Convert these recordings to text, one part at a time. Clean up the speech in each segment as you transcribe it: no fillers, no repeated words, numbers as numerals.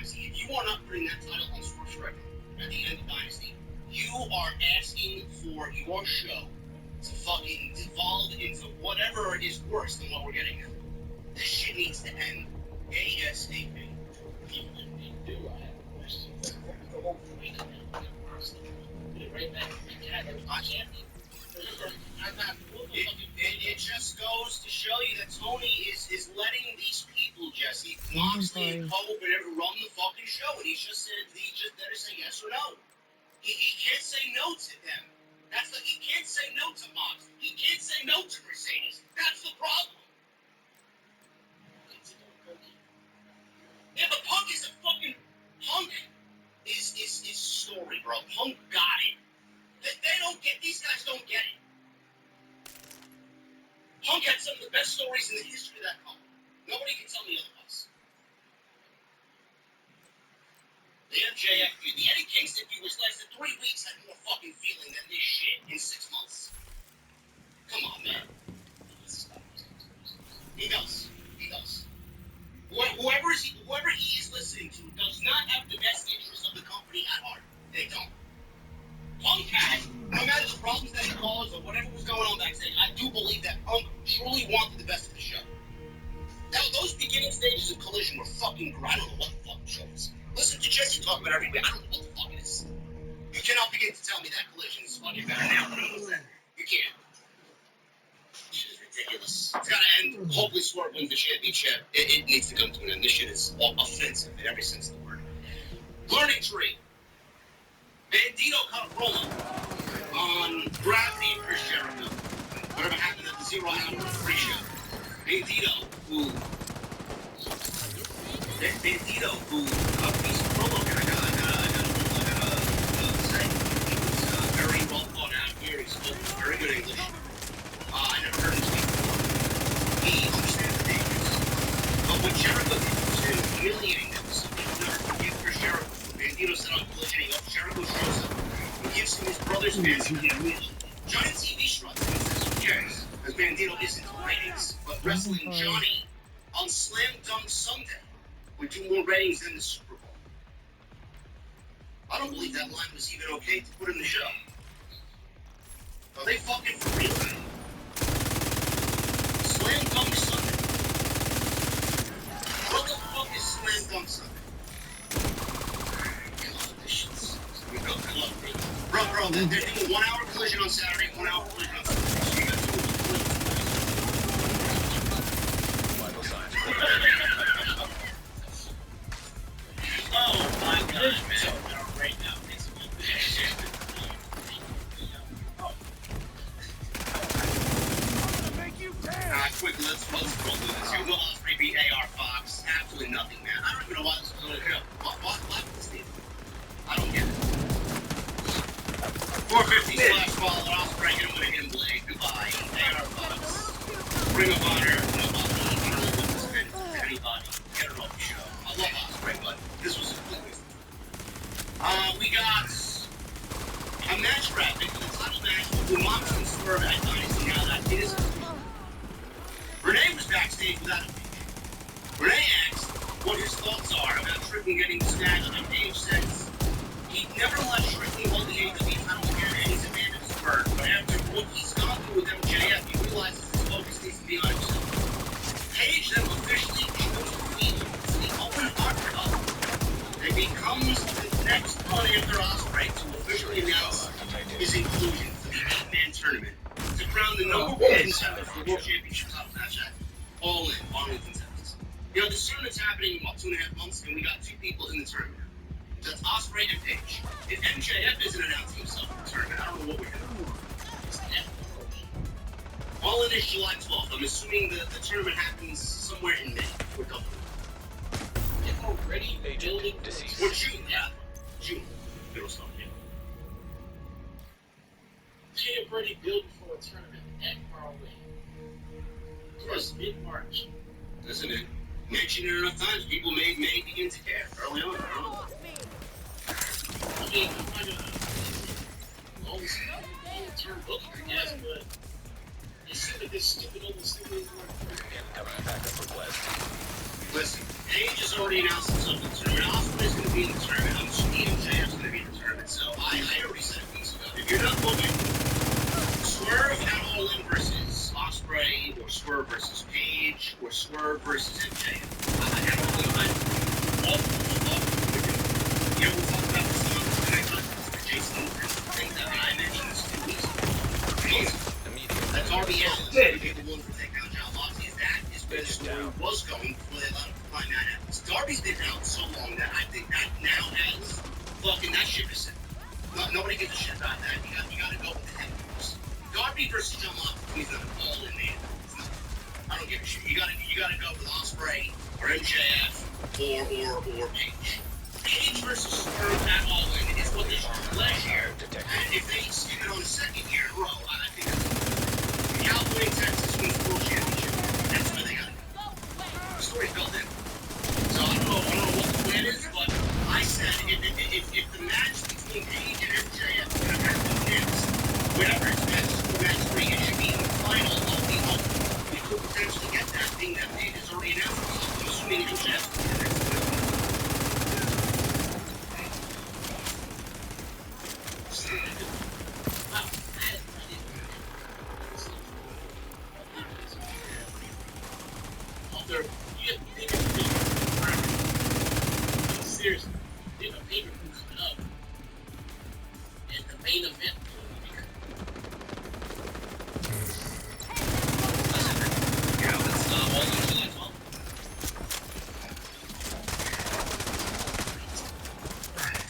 Dynasty, if you are not putting that title on Sports Record at the end of Dynasty, you are asking for your show to fucking devolve into whatever is worse than what we're getting now. This shit needs to end ASAP. Even if they do, I have a question. The whole point of that, honestly, put it right back to the cat that was the champion. It just goes to show you that Tony is letting these people, Jesse, Moxley and Cole, whatever, run the fucking show, and he's just there to say yes or no. He can't say no to them. He can't say no to Moxley. He can't say no to Mercedes. That's the problem. Yeah, but Punk is a fucking Punk. Is story, bro. Punk got it. They don't get. These guys don't get it. Punk had some of the best stories in the history of that company. Nobody can tell me otherwise. The MJF feud, the Eddie Kingston feud, which lasted 3 weeks, had more fucking feeling than this shit in 6 months. Come on, man. He does. Whoever he is listening to does not have the best interest of the company at heart. They don't. Punk had, no matter the problems that he caused or whatever was going on backstage, I do believe that Punk truly wanted the best of the show. Now, those beginning stages of Collision were fucking great. I don't know what the fucking show is. Listen to Jesse talk about every week. I don't know what the fuck it is. You cannot begin to tell me that Collision is fucking better now than it was then. You can't. Shit is ridiculous. It's gotta end. Hopefully Swerve wins the championship. It needs to come to an end. This shit is offensive in every sense of the word. Learning tree. Bandito cut a promo on Gravity and Chris Jericho. Whatever happened at the 0 Hour pre-show. Bandito, who cut this promo, and I gotta say, he was very well thought out here. He spoke very good English. I never heard him speak before. He understands the dangers. But what Jericho did was humiliating them. Something he'll never forgive Chris Jericho. Bandito said on Collision, Jericho shows up and gives him his brother's fancy gift. Giant TV shrug. He says, who cares? Because Bandito isn't ratings. But wrestling Johnny on Slam Dunk Sunday would do more ratings than the Super Bowl. I don't believe that line was even okay to put in the show. Are they fucking for real? Slam Dunk Sunday. What the fuck is Slam Dunk Sunday? Bro, they're doing 1 hour Collision on Saturday, 1 hour Collision on Sunday. So you got 2 Vital signs. Oh my gosh, man. Right now, it's quickly, let's roll through this. Hugo Ospreay beat AR Fox. Absolutely nothing, man. I don't even know why this was on the show. Why was this? I don't get it. 450 slash follow, Ospreay hit him with a hidden blade. Goodbye. AR Fox. Ring of Honor. Nobody. I don't know what this meant to anybody. Get it off the show. I love Ospreay, but this was a complete waste. We got a match graphic for the title match between Moxley and Swerve at Dynasty. Now that is Renee was backstage without a picture. Renee asked what his thoughts are about Strickland getting snatched, and Paige says he'd never let Strickland hold the AEW title again, and he's abandoned his word. But after what he's gone through with MJF, he realizes his focus needs to be on himself. Paige then officially chose to leave the Open Heart Cup. It becomes the next one after Ospreay to officially announce his inclusion for the 8-man tournament to crown the number 1 contender for the World Championship title match at All In, Arlington, Texas. You know, this tournament's happening in about 2.5 months, and we got 2 people in the tournament. That's Ospreay and Paige. If MJF isn't announcing himself in the tournament, I don't know what we're doing. All In is July 12th. I'm assuming the tournament happens somewhere in May. We're double. They're already building Deceased. Or June, yeah. June. Middle stuff, yeah. They're already building for a tournament that far away. Plus mid-March. Listen, man. Mention it enough times, people may begin to care early on. I don't know. I mean, I'm not gonna long-term booking, I guess, but it's simply this stupid old stupid Incoming backup request. Listen, Paige has already announced himself in the tournament. to be in the tournament. I'm assuming MJF's going to be in the tournament. So I already said weeks ago, if you're not booking Swerve at All In versus Ospreay, or Swerve versus Paige, or Swerve versus MJF, I don't know. You know, we'll talk about this on the next time. Jason, I think that I mentioned this 2 weeks ago. That's already out. The one for taking out John Moxley. That is where the story was going before they allowed him to find that out. Darby's been out so long that I think that now has fucking that ship is set. Nobody gives a shit about that. You got to go with the heavyweights. Darby versus John Moxley is not all in there. I don't give a shit. You got to go with Ospreay or MJF or Paige. Paige versus Swerve at All In is what they should do last year. And if they skip it on the second year in a row, I think that's Cowboy Texas wins the World Championship. That's where they got to go. The story's built in. So I don't know what the plan is, but I said if the match between Paige and MJF is whatever it's match 3, it should be in the final of the Open. We could potentially get that thing that Paige has already announced. I'm assuming MJF will be the next one. Seriously, there's a pay-per-view coming up, and the main event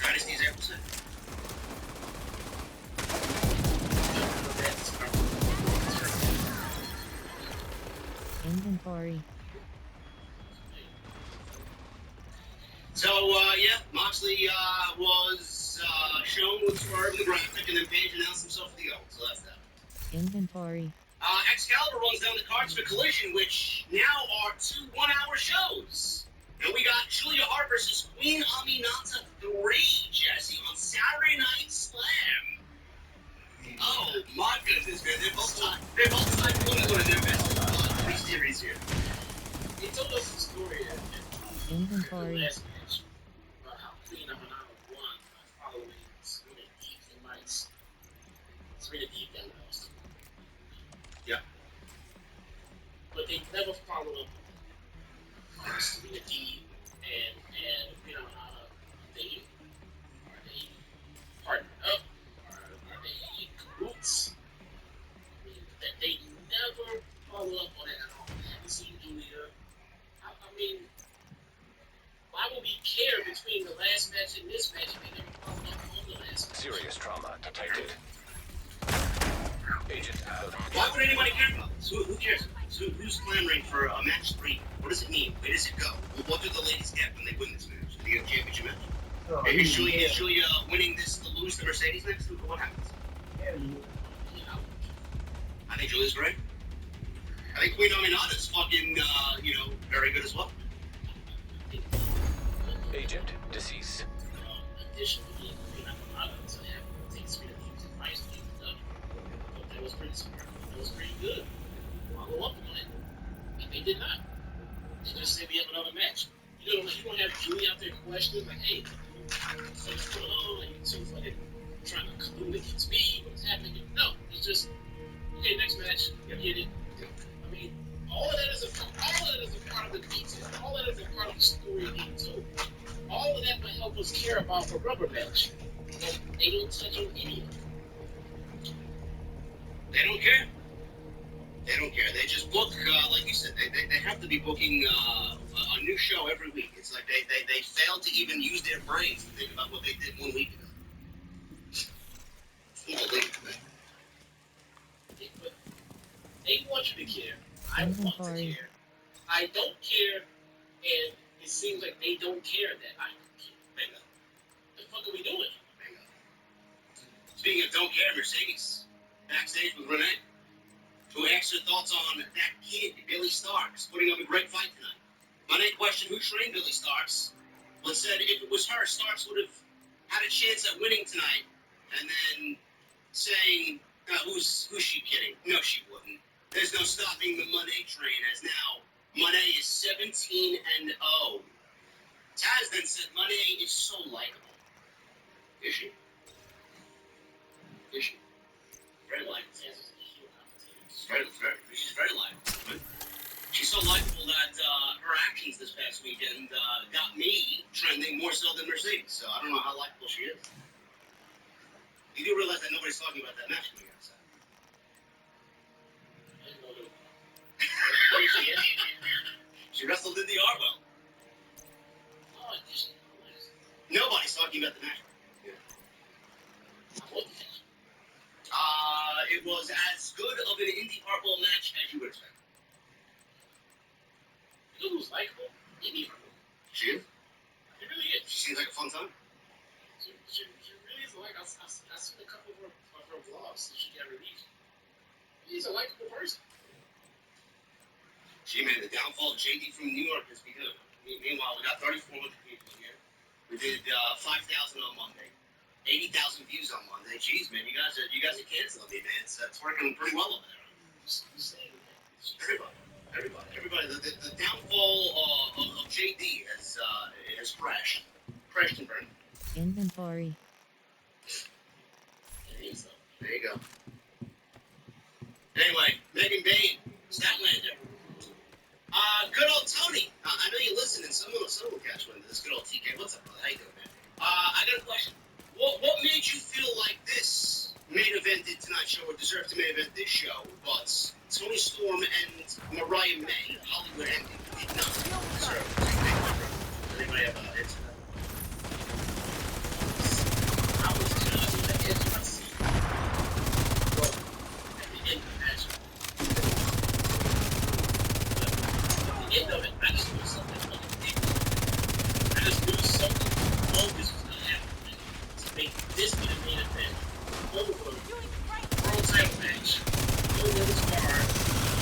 Dynasty's episode. Inventory. So, yeah, Moxley was shown with Swerve in the graphic, and then Paige announced himself for the Open, so that's that. Inventory. Excalibur runs down the cards for Collision, which now are 2 one-hour shows. And we got Julia Hart versus Queen Aminata 3, Jesse, on Saturday Night Slam. Oh, my goodness, man. They're both tied for one of their best 3 series here. He told us the story at Inventory. the last match about how Queen Aminata won by following Serena Deeb and Mice. Serena Deeb got lost. Yeah. But they never followed up on Serena Deeb and Queen Aminata. Are they partnered up? Are they cahoots? I mean, that they never follow up on it at all. I haven't seen Julia. I mean, why would we care between the last match and this match if they never followed up on the last match? Serious trauma detected. Agent out. Why would anybody care about this? Who cares? So who's clamoring for match 3? What does it mean? Where does it go? Well, what do the ladies get when they win this match? Do they get a championship match? Is Julia winning this to lose the Mercedes next week? What happens? I think Julia's great. I think Queen Aminata's fucking, very good as well. Agent deceased. Additionally, Queen Aminata doesn't have to take Serena Deeb's advice to get it done. But that was pretty smart. That was pretty good. Follow up on it. And they did not. They just said we have another match. You don't have Julie out there questioning, like, hey, what's going on? And so fucking trying to collude against me. What's happening? No, it's just, okay, next match. Get it. I mean, all of that is a part of the detail. All of that is a part of the story being told. All of that will help us care about a rubber match. But they don't touch on any of it. They don't care. They don't care. They just book, like you said, they have to be booking a new show every week. It's like they failed to even use their brains to think about what they did 1 week ago. It's unbelievable. They want you to care. I want to care. I don't care, and it seems like they don't care that I don't care. Bingo. What the fuck are we doing? Bingo. Speaking of don't care, Mercedes, backstage with Renee, who asked her thoughts on that kid, Billy Starks, putting up a great fight tonight. Renee questioned who trained Billy Starks, but said if it was her, Starks would have had a chance at winning tonight, and then saying, who's she kidding? No, she wouldn't. There's no stopping the Monet train, as now Monet is 17-0. Taz then said, Money is so likable. Is she? Is she? Very likable. She's very likable. She's so likable that her actions this past weekend got me trending more so than Mercedes. So I don't know how likable she is. You do realize that nobody's talking about that match coming outside. She wrestled in the Arwell. Nobody's talking about the match. Yeah. It was as good of an indie Arwell match as you would expect. You know who's likable? Indie Arwell. She is? She really is. She seems like a fun time. She really is like. I've seen a couple of her vlogs since she got released. She's a likable person. Gee, man, the downfall of JD from New York has begun. Meanwhile, we got 3,400 people here. We did 5,000 on Monday, 80,000 views on Monday. Jeez, man, you guys are canceling me, man. It's working pretty well over there. Everybody. The downfall of JD has crashed and burned. Inventory. There you go. Anyway, Megan Bain, Statlander. Good old Tony. I know you're listening. Someone will catch one of this. Good old TK. What's up, brother? How you doing, man? I got a question. What made you feel like this main evented tonight's show or deserved to main event this show, but Tony Storm and Mariah May, Hollywood ending, did not deserve to make it? Anybody have an answer to that? I was just on the edge of my seat. Well, at the end of the match. At the end of it, I just knew something fucking big. I just knew something bogus was gonna happen to make this be the main event over world title match, no women's card,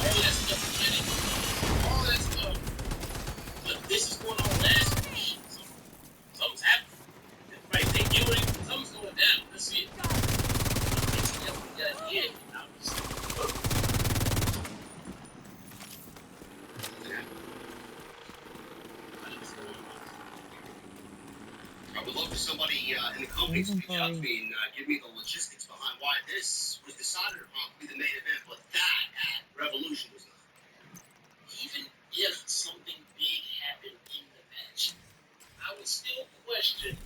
all that stuff beginning, all that stuff. But this is going on last week. Something's happening. Everybody think you're doing something's going down. Let's see it. Yeah, I'm just I would love for somebody in the company to reach out to me and give me the logistics behind why this was decided upon to be the main event, but that at Revolution was not. even if something big happened in the match, I would still question.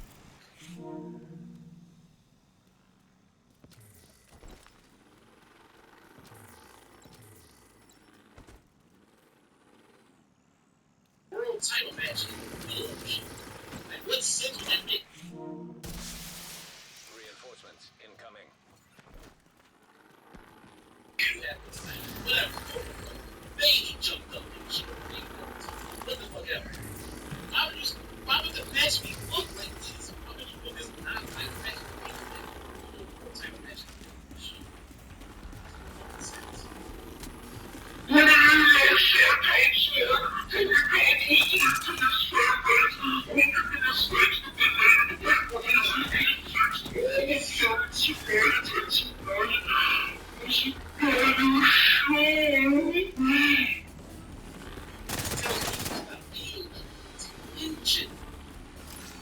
World title match in the village. Like, what sense would that make? Reinforcements incoming. Whatever. Baby jumped up and she what the fuck ever. Why would the match be booked like this? Why would you put this non-title match in the world title match?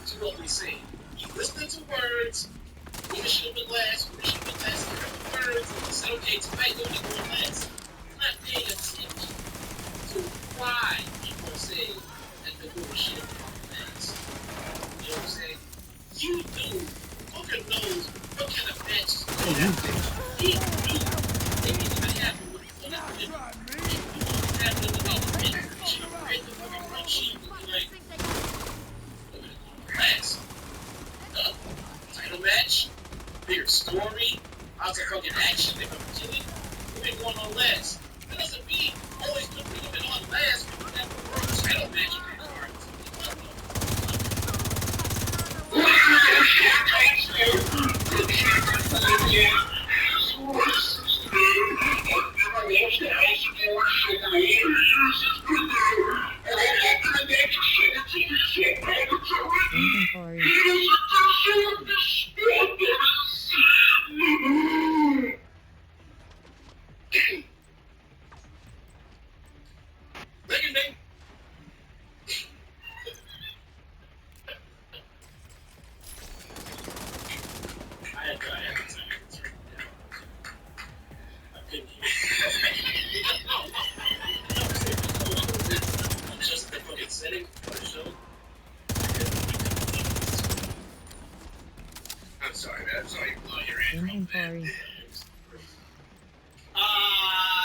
To what we say. You listen to words. Women should have been last. Women should have been last. You heard the words. And you said, okay, tonight you're going last. You're not paying attention to why people are saying that the women should have been last. You know what I'm saying? You knew. Booker knows what kind of matches going to happen. He knew anything that happened with the women. He knew what happened with the women. She read the fucking run sheet and be like, last. Title match, bigger story, lots of fucking action, they're gonna kill it. We've been going on last. That doesn't mean always put women on last because we have the world title match in the card. Inventory. Megan Bain. sorry, your Andrew. Inventory.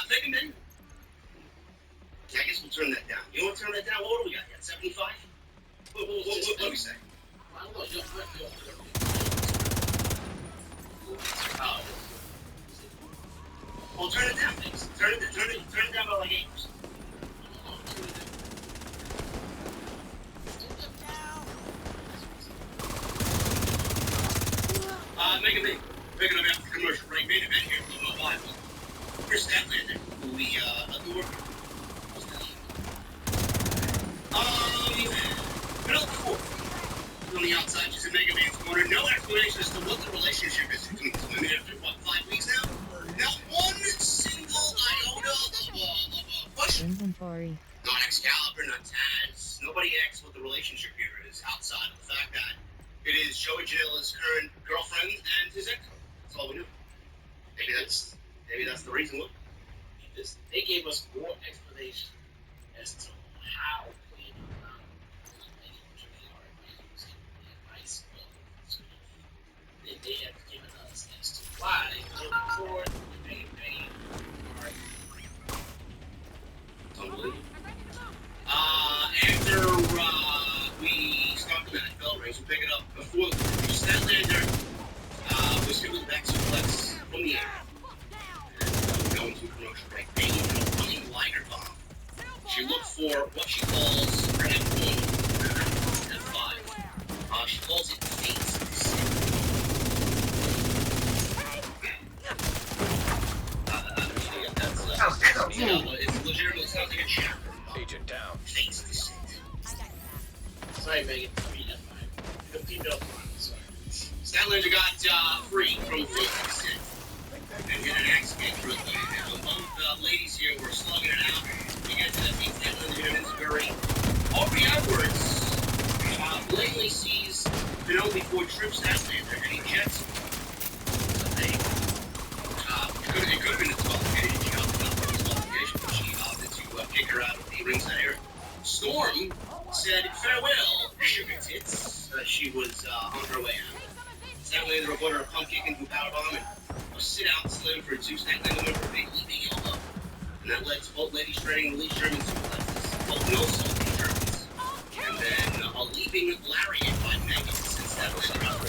Megan, then. Yeah, I guess we'll turn that down. You want to turn that down? What do we got yet? 75? What do we say? I don't know. You'll Oh. Well, turn it down, please. Turn it down by like 8%. Making a commercial break. Main event here. Don't know why, but Chris Statlander, who we adore. Middle before. On the outside, she's in Mega Man's corner. No explanation as to what the relationship is between the women after, what, 5 weeks now? Not one single iota of a push. Inventory. Not Excalibur, not Taz. Nobody asks what the relationship here is outside of the fact that it is Joey Janela's current girlfriend and his ex. That's all we know. Maybe that's the reason. Look, they gave us more explanation as to how we advice than they have given us as to why moving forward they are unbelievable. After we start the match, bell rings, we'll pick it up before Statlander was hit with a back suplex from the air. And we're going to a commercial break. Banging a running lighter bomb. She looked for what she calls her F1, F5. She calls it Fate's Descent. It's legitimately sounds like a chapter. Agent down. Fate's Descent. sorry, Megan. I mean, the female one. Sorry. Statlander got free from Fate's Descent and hit an axe kick through the both ladies here were slugging it out. We get to the feet. Statlander hit him very already outwards. Blatantly sees Penelope Ford trip Statlander and he jets. It could have been a 12 page. She opted out for the 12 page, but she opted to kick her out of the ringside area. Storm said farewell, sugar tits. She was on her way out. Statlander avoided a pump kick into a powerbomb and a sit-out slam for a two. Statlander went for a big leaping elbow. And that led to both ladies trading release German suplexes. Both no-salty Germans. And then a leaping lariat by Megan since Statlander out.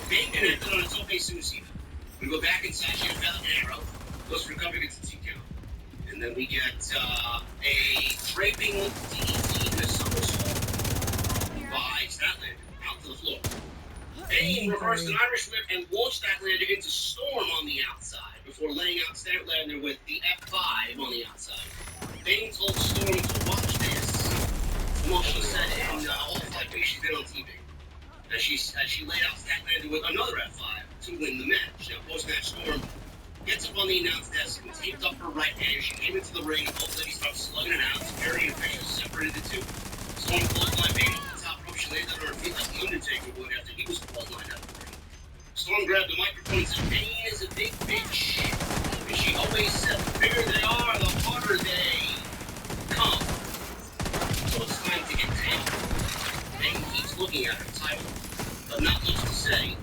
Megan ended on a tope suicida. We go back inside, she had a Falcon Arrow. Goes for recovery, gets a T-count. And then we get a draping DDT and a somersault by Statlander out to the floor. Bane reversed an Irish whip and launched Statlander into Storm on the outside before laying out Statlander with the F5 on the outside. Bane told Storm to watch this. Well, she said in all the fight she's been on TV. As she laid out Statlander with another F5 to win the match. Now, post-match, Storm gets up on the announce desk and taped up her right hand. She came into the ring and both ladies started slugging it out. Security and officials separated the two. Storm clothesline Bane off the top rope. She landed on her feet like the Undertaker would after he was clotheslined out of the ring. Storm grabbed the microphone and said, Bane is a big bitch. And she always said, the bigger they are, the harder they come. So it's time to get down. Bane keeps looking at her title, but not much to say.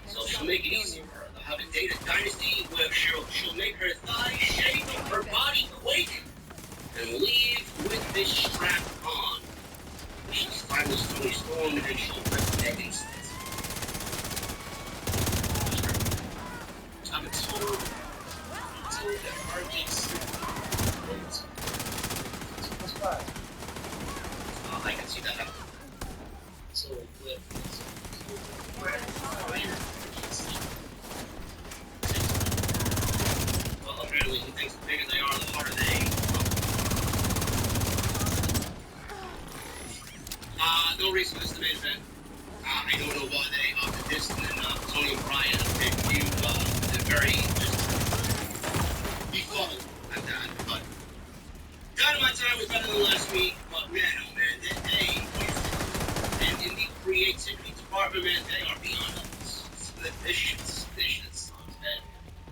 So she'll make it easy for her. They'll have a date at Dynasty where she'll make her thighs shake and her body quake and leave with this strap on. She's timeless Tony Storm and she'll rip Megan's head. I'm told that RJ's I can see that happening. so with Well, apparently he thinks the bigger they are, the harder they no reason this is the main event. I don't know why they opted this, and then Tony and Brian had a big feud. They're very just befuddled at that. But Dynamite time was better than last week, but man, oh man, they and in the creativity department, man, they are beyond us. It's vicious on that.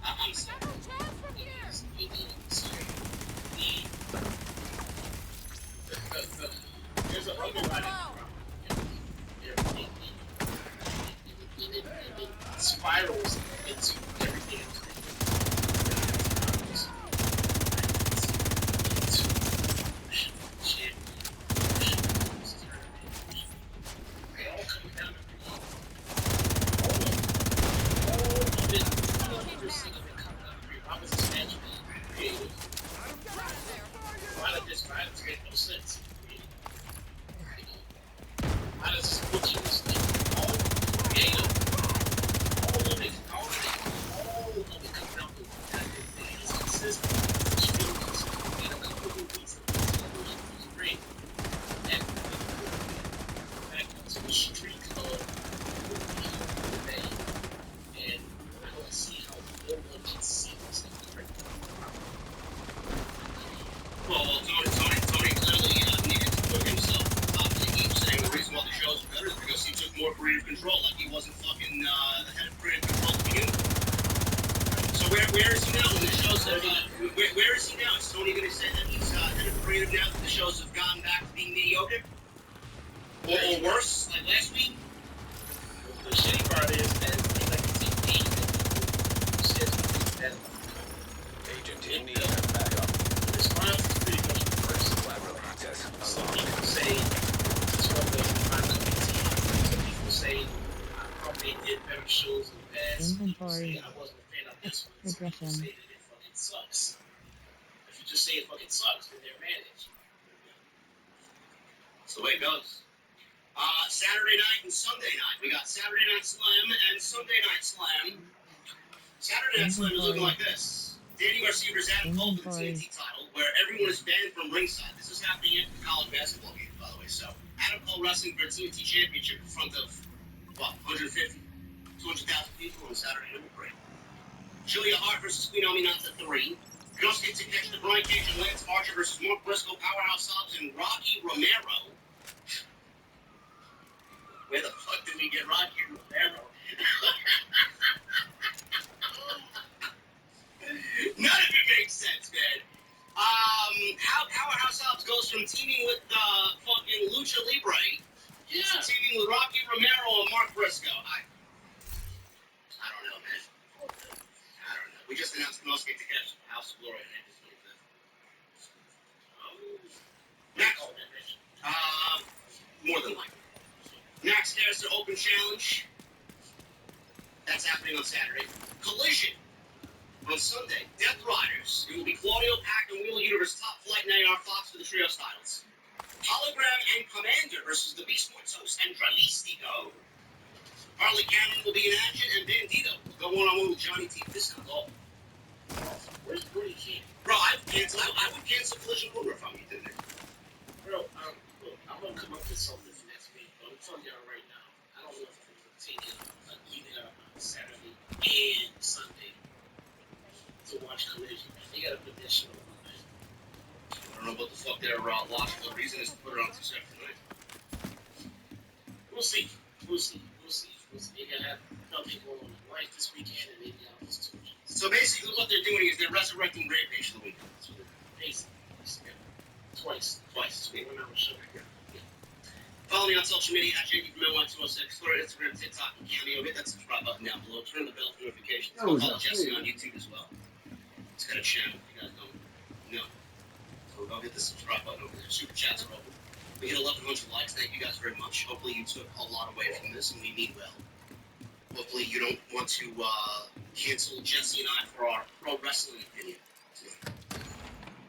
I'm sorry. there's a underwriting problem. spirals into everything else. They all come down to all of it, 100% of it comes down to why was this match being created? Why did this violence make no sense? Why does this butcher this thing? All creative, all of it comes down to that thing is consistent. It's really consistent. And a couple of weeks of this was great. And back into the streak of today. And I don't see how no one can see this thing correctly. Well, Tony clearly needed to put himself up to each, saying the reason why the show's better is because he took more creative control, like he wasn't fucking the head of creative control to begin with. So where is he now when the show's where is he now? Is Tony going to say that he's head of creative now that the shows have gone back to being mediocre? Or worse, like last week? The shitty part is that they like to take shit that Agent in need of backup. the response is pretty much reversed. Lateral access Some unlocked. people say it's one of the non-committing teams. Some people say probably did better shows in the past. Some people say Inventory. I wasn't a fan of this one. Some people Regression. say that it fucking sucks. If you just say it fucking sucks, then they're managed. That's the way it goes. Saturday night and Sunday night. We got Saturday Night Slam and Sunday Night Slam. Saturday Night Slam is looking like this. Danny Garcia versus Adam Cole for the TNT title, where everyone is banned from ringside. This is happening at the college basketball game, by the way. So, Adam Cole wrestling for a TNT championship in front of, what, 150, 200,000 people on Saturday night. Great. Julia Hart versus Queen Aminata 3. You also get to catch the Brian Cage and Lance Archer versus Mark Briscoe, Powerhouse Hobbs, and Rocky Romero. Where the fuck did we get Rocky Romero? None of it makes sense, man. How Powerhouse Hobbs goes from teaming with fucking Lucha Libre to teaming with Rocky Romero and Mark Briscoe. I don't know, man. I don't know. We just announced the most get to catch House of Glory on April 25th. Next. More than likely. Next, there's the Open Challenge. That's happening on Saturday. Collision on Sunday. Death Riders. It will be Claudio Pack and Wheel Universe Top Flight and AR Fox for the Trios titles. Hologram and Commander versus the Beast Boys host and Dralistico. Harley Cannon will be in action and Bandito will go one-on-one with Johnny T. This is all. Where's Brody King? Bro, I would cancel Collision Corner if I'm you, didn't I? Bro, look, I'm gonna come up with something for next week, but I'm telling y'all right now, I don't know if I'm gonna take it either Saturday and Sunday to watch Collision. They gotta put that shit on, man. I don't know what the fuck their logical reason is to put it on two separate nights. We'll see. They gotta have nothing going on in life this weekend, and maybe I'll just tune in. So basically what they're doing is they're resurrecting Rampage for the weekend. That's what they're doing. Basically, twice. Twice. One hour show. Follow me on social media at JD from NY206, Twitter, Instagram, TikTok, and Cameo. Hit that subscribe button down below. Turn the bell for notifications. Follow Jesse on YouTube as well. It's got a channel if you guys don't know. So go hit the subscribe button over there. Super chats are open. We hit 1,100 likes. Thank you guys very much. Hopefully you took a lot away from this, and we mean well. Hopefully you don't want to cancel Jesse and I for our pro wrestling opinion tonight.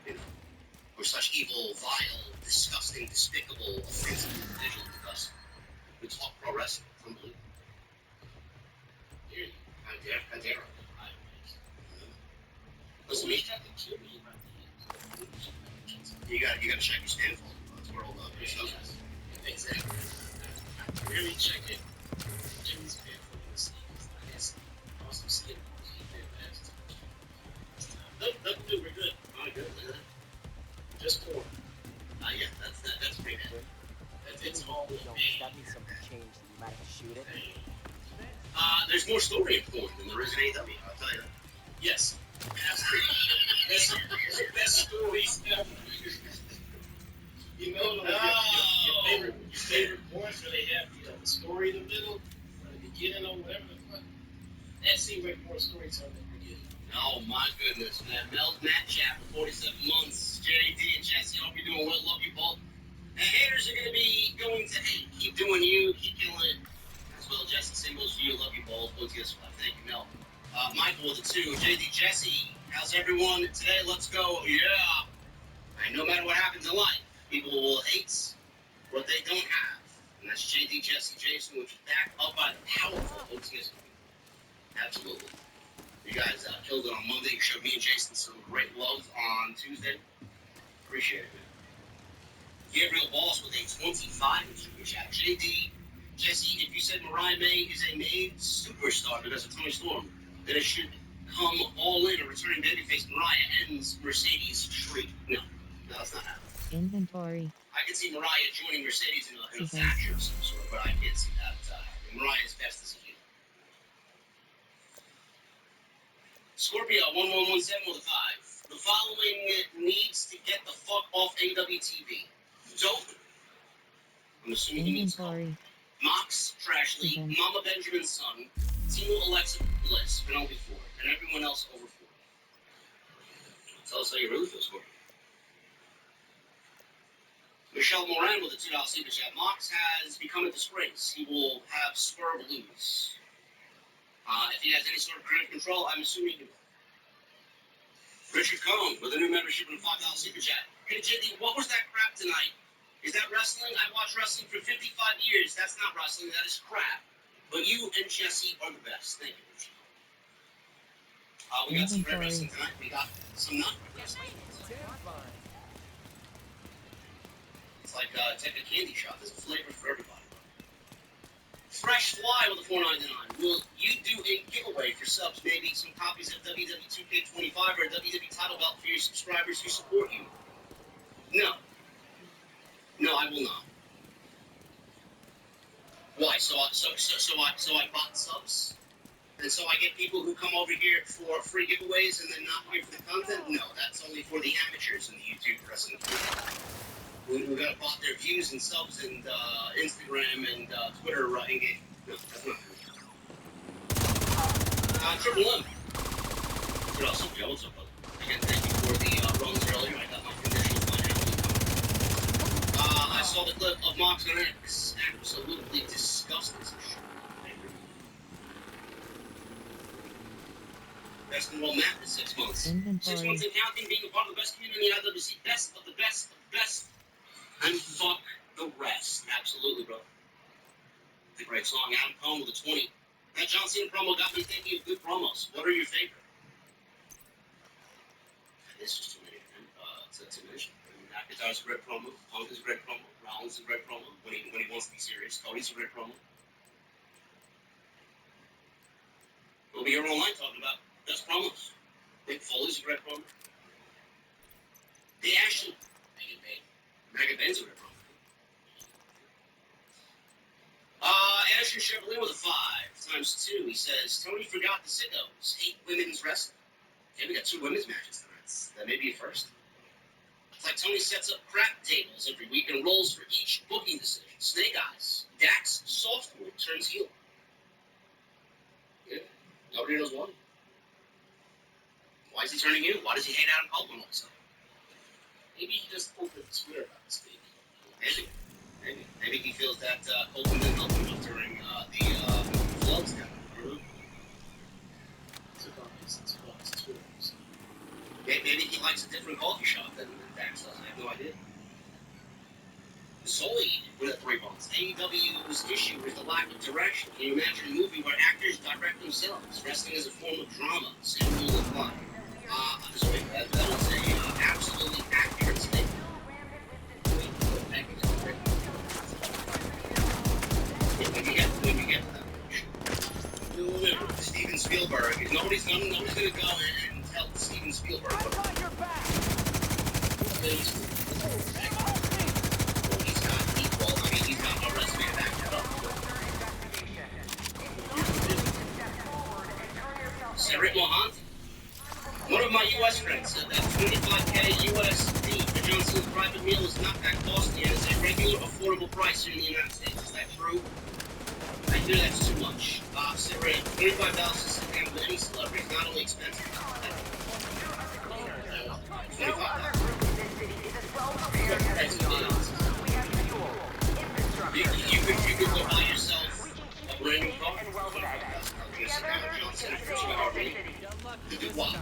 You know, we're such evil, vile, disgusting, despicable, offensive individuals with us. We talk pro wrestling. It's unbelievable. Here you How dare I? Listen, go. me, you gotta check your stand for. That's where all the stuff is. Exactly. I really check it. Jimmy's been for the seasons. I guess also see it. He did last time. Nothing new. We're good. Oh, good. Just porn. Yeah, that's pretty bad. It's all Yo, me. that needs some change. You might have to shoot it. There's more story in porn than there is in AEW, I'll tell you that. Yes. Absolutely. That's the best stories ever. You know, your favorite points where they have the story in the middle, or the beginning, or whatever the fuck. SC Rick more storytelling than you. Oh my goodness, man. Mel's Matt Chat for 47 months. JD and Jesse, hope you're doing well. Love you both. And haters are going to be going to hate. Keep doing you. Keep killing it. As well, Jesse Singles, you. Love you both. Both you guys. Thank you, Mel. Michael with the 2. JD, Jesse, how's everyone? Today, let's go. Yeah. And no matter what happens in life, people will hate what they don't have. And that's JD, Jesse, Jason, which is backed up by the powerful OTS. Absolutely. You guys killed it on Monday. You showed me and Jason some great love on Tuesday. Appreciate it, man. Gabriel Boss with a 25-inch super chat. JD, Jesse, if you said Mariah May is a made superstar because of Tony Storm, then it should come all in. A returning babyface Mariah ends Mercedes streak. No, that's not happening. Inventory. I can see Mariah joining Mercedes in a faction of some sort, but I can't see that. Mariah's best as a heel. Scorpio 1117 with a 5. The following needs to get the fuck off AWTV. Dope. I'm assuming he means Inventory. Mox, Trash League, Mama Benjamin's son, Timo Alexa Bliss, Penelope Ford, and everyone else over 4. Tell us how you really feel, Scorpio. Michelle Moran with a $2 super chat. Mox has become a disgrace. He will have Swerve lose. If he has any sort of creative control, I'm assuming he will. Richard Cohn with a new membership and a $5 super chat. Hey, JD, what was that crap tonight? Is that wrestling? I watched wrestling for 55 years. That's not wrestling. That is crap. But you and Jesse are the best. Thank you, Richard. We got some great wrestling tonight. We got some not wrestling. It's like take a candy shot. There's a flavor for everybody. Fresh Fly with a $4.99. Will you do a giveaway for subs? Maybe some copies of WWE 2K25 or a WWE title belt for your subscribers who support you? No. No, I will not. Why? So I bought subs? And so I get people who come over here for free giveaways and then not here for the content? No, that's only for the amateurs in the YouTube wrestling community. We got to bought their views and subs and Instagram and Twitter engagement. No, that's not good. Triple M. What else? Okay, what's up, buddy? Again, thank you for the runs earlier. I got my conditional finality. I saw the clip of Mox and X. Absolutely disgusting. Best in the world map is 6 months. 6 months and counting, being a part of the best community in the IWC. Best of the best of the best. And fuck the rest. Absolutely, bro. It's a great song. Adam Cohn with a 20. That John Cena promo got me thinking of good promos. What are your favorite? It's just too many to mention. McIntyre's a great promo. Punk is a great promo. Rollins is a great promo when he wants to be serious. Cody's a great promo. We'll be here all night talking about best promos. Mick Foley's a great promo. The Ashley. Megan Bain's a great promo. Ashley Chevrolet with a 5 times 2. He says, Tony forgot the sickos. 8 women's wrestling. Okay, we got 2 women's matches tonight. That may be a first. It's like Tony sets up crap tables every week and rolls for each booking decision. Snake Eyes. Dax Softwood turns heel. Yeah. Nobody knows why. Why is he turning heel? Why does he hate Adam Copeland all of a sudden? Maybe he just opened Twitter about this baby. Maybe he feels that Copeland didn't help him out during the floods down there. Took on his Twitter. So. Maybe he likes a different coffee shop than Dax does. I have no idea. Zoid with a 3 months. AEW's issue is the lack of direction. Can you imagine a movie where actors direct themselves? Wrestling is a form of drama. Same rule apply. Zoid, that was a absolutely accurate statement. When you get to that. Steven Spielberg. Nobody's gonna go in and tell Steven Spielberg. He's got no resume to back that up. Cedric Mohanty. One of my U.S. friends said that $25K USD for John Cena's private meal is not that costly and it's a regular, affordable price here in the United States. Is that true? I hear that's too much. Cedric, $25 to sit down any celebrity. It's not only expensive. You could go buy yourself a brand new car. To do what?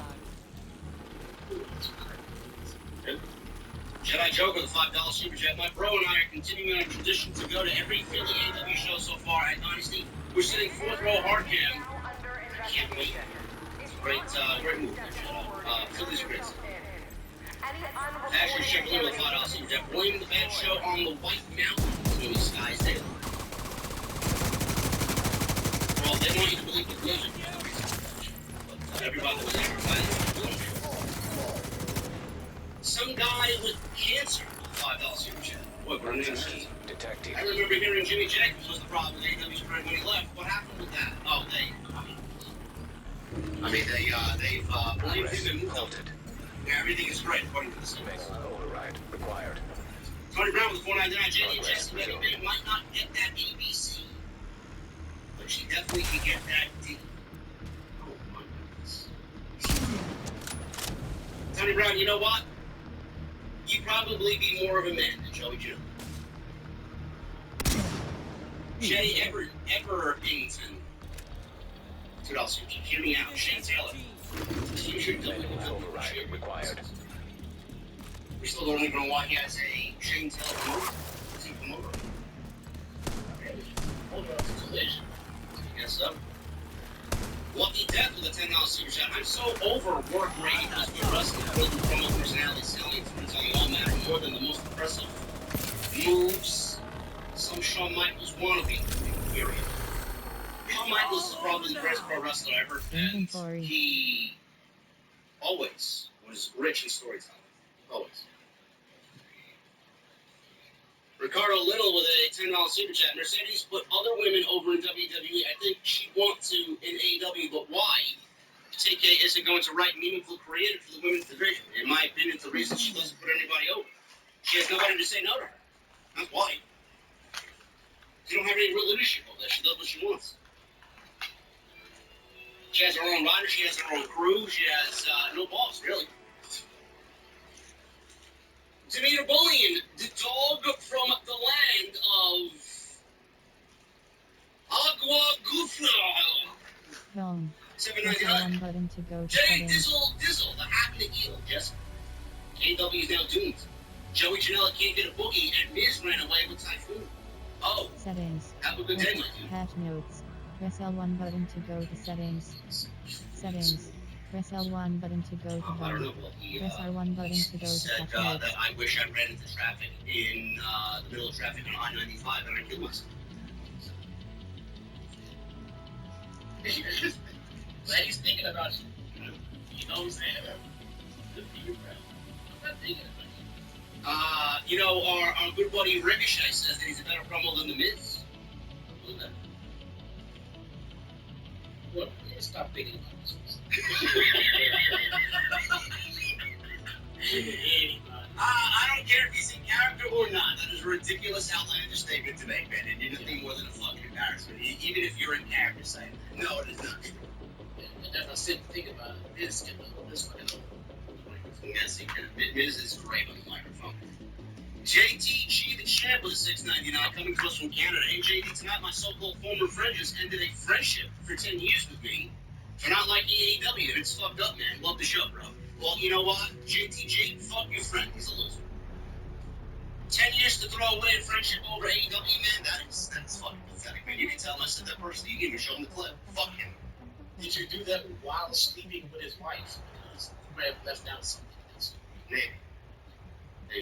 Jedi Joker, the $5 super chat. My bro and I are continuing our tradition to go to every Philly AW show so far at Dynasty. We're sitting fourth row hard cam. I can't wait. It's a great move. Philly's great. Asher Chevrolet with $5 super chat. Blaming the bad show on the White Mountain. Really skies there. Well, they want you to believe the Blizzard. But everybody was advertising. Some guy with cancer, $5 super chat. What, we're Detecting. I remember hearing Jimmy Jacobs was the problem with AEW's brand when he left. What happened with that? Oh, they've blamed him and moved on. Yeah, everything is great according to the Simmons. Override required. Tony Brown with $4.99. JD and Jesse Bennett might not get that ABC, but she definitely can get that D. Oh my goodness. Tony Brown, you know what? You'd probably be more of a man than Joey Joe. Jay Everington. $2. Hear me out. Shane Taylor. You should do it. Override required. We still don't even know why he has a Shane Taylor promoter. Does he promote her? Hold on to collision. I guess so. Lucky Death with a $10 super chat. I'm so over work rating because we're wrestling building promo personality selling influence on the all matter more than the most impressive moves. Some Shawn Michaels wannabe. Period. Shawn Michaels is probably the best pro wrestler ever, and he always was rich in storytelling. Always. Ricardo Little with a $10 super chat. Mercedes put other women over in WWE. I think she'd want to in AEW, but why? TK isn't going to write meaningful creative for the women's division. In my opinion, it's the reason she doesn't put anybody over. She has nobody to say no to her. That's why. She don't have any real leadership over there. She does what she wants. She has her own rider. She has her own crew. She has no boss, really. Demeter Bullion, the dog from the land of Agua Gufra. Wrong. $7.99. Button to go to Jay settings. Dizzle, the happy to heal. Jessica. AW is now doomed. Joey Janela can't get a boogie, and Miz ran away with Typhoon. Oh, Settings. have a good day, my dude. Patch notes. Press L1 button to go to settings. Settings. Press L1 button to go to I don't know home. what he Press R1 button to go to said patch that notes. I wish I ran into traffic in the middle of traffic on I-95 and I killed myself. Glad he's thinking about you. You know what I'm saying? Good for you, bro. I'm not thinking about you. Our good buddy Ricochet says that he's a better promo than The Miz. Believe that. Look, stop thinking about this. I don't care if he's in character or not. That is a ridiculous outlandish statement to make, man. And you're nothing more than a fucking embarrassment. Even if you're in character saying that. No, it is not true. And as I sit and think about it, this can go this way. Yes, he can. Miz is great on the microphone. JTG the champ with a $6.99 coming to us from Canada. Hey JD, tonight my so-called former friend just ended a friendship for 10 years with me for not liking AEW. It's fucked up, man. Love the show, bro. Well, you know what? JTG, fuck your friend. He's a loser. 10 years to throw away a friendship over AEW, man, that's fucking pathetic, man. You can tell I said that person. You can even show him the clip. Fuck him. Did you do that while sleeping with his wife? Because you may have left out something else. Maybe.